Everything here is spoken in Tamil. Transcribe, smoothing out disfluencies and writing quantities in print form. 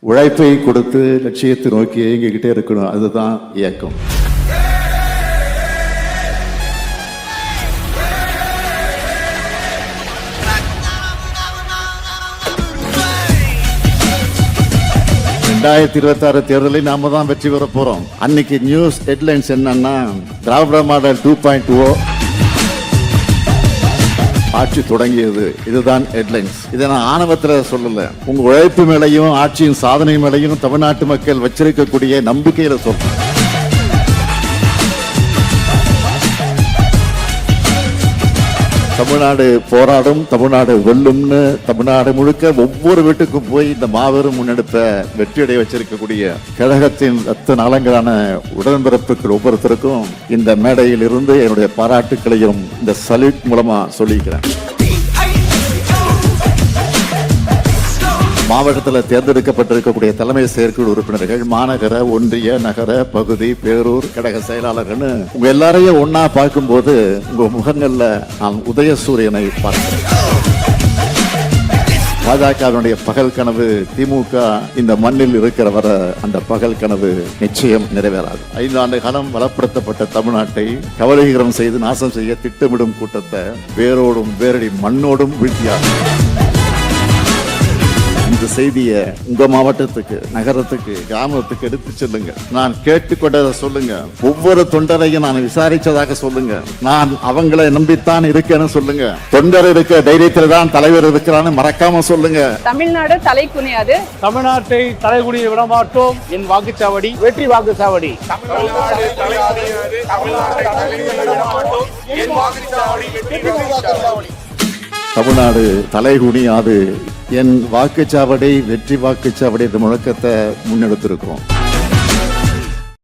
உழைப்பை கொடுத்து லட்சியத்தை நோக்கி இயங்கிக்கிட்டே இருக்கணும். அதுதான் இயக்கம். (2026) தேர்தலில் நாம தான் வெற்றி பெற போறோம். அன்னைக்கு நியூஸ் ஹெட்லைன்ஸ் என்னன்னா, திராவிட மாடல் 2.0 ஆட்சி தொடங்கியது. இதுதான் ஹெட்லைன்ஸ். இதை நான் ஆணவத்தில் சொல்லல, உங்க உழைப்பு மேலையும் ஆட்சியின் சாதனை மேலையும் தமிழ்நாட்டு மக்கள் வச்சிருக்கக்கூடிய நம்பிக்கையில சொல்றேன். தமிழ்நாடு போராடும், தமிழ்நாடு வெல்லும்னு தமிழ்நாடு முழுக்க ஒவ்வொரு வீட்டுக்கும் போய் இந்த மாபெரும் முன்னெடுப்பை வெற்றியடைய வச்சிருக்கக்கூடிய கழகத்தின் ரத்த நலங்களான உடன்பிறப்புகள் ஒவ்வொருத்தருக்கும் இந்த மேடையில் இருந்து என்னுடைய பாராட்டுக்களையும் இந்த சல்யூட் மூலமா சொல்லிக்கிறேன். மாவட்டத்தில் தேர்ந்தெடுக்கப்பட்டிருக்கக்கூடிய தலைமை செயற்குழு உறுப்பினர்கள், மாநகர, ஒன்றிய, நகர, பகுதி, பேரூர் கழக செயலாளர்கள் உங்க எல்லாரையும் ஒன்னா பார்க்கும்போது உங்க முகங்கள்ல நான் உதயசூரியனை பார்க்கிறேன். பாஜகவினுடைய பகல் கனவு திமுக இந்த மண்ணில் இருக்கிற வர அந்த பகல் கனவு நிச்சயம் நிறைவேறாது. 5 ஆண்டு காலம் வளப்படுத்தப்பட்ட தமிழ்நாட்டை கவலீகரம் செய்து நாசம் செய்ய திட்டமிடும் கூட்டத்தை வேரோடும் வேரடி மண்ணோடும் வீழ்த்தியாகும். இந்த செய்தியை உங்க மாவட்டத்துக்கு, நகரத்துக்கு, கிராமத்துக்கு எடுத்து செல்லுங்க. நான் கேட்டுக்கொண்டதை சொல்லுங்க. ஒவ்வொரு தொண்டரையும் நான் விசாரிச்சதாக சொல்லுங்க. நான் அவங்களை நம்பித்தான் இருக்கேன்னு சொல்லுங்க. தொண்டர் இருக்க தைரியத்தில் தான் தலைவர் இருக்கிறான்னு மறக்காம சொல்லுங்க. தமிழ்நாடு தலை குனியாது, தமிழ்நாட்டை தலைகுனிய விட மாட்டோம். என் வாக்குச்சாவடி வெற்றி வாக்குச்சாவடி. தமிழ்நாடு தலைகுனியாது, என் வாக்குச்சாவடி வெற்றி வாக்குச்சாவடி என்ற முழக்கத்தை முன்னெடுத்திருக்கிறோம்.